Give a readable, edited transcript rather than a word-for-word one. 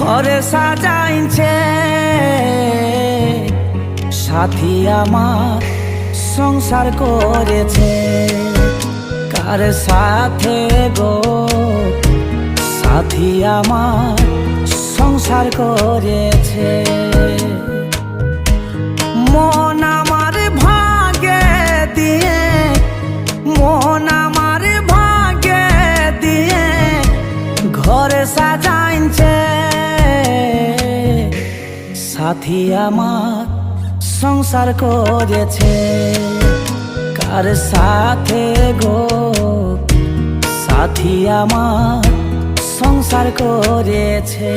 ঘরে সাজাইছে সাথী আমার সংসার করেছে। কার সাথে গো সাথী আমার সংসার করেছে। মন আমার ভাগে দিয়ে, মন আমার ভাগে দিয়ে ঘরে সাজাইছে সাথী আমার সংসার করেছে। কার সাথে গো সাথী আমার সংসার করেছে।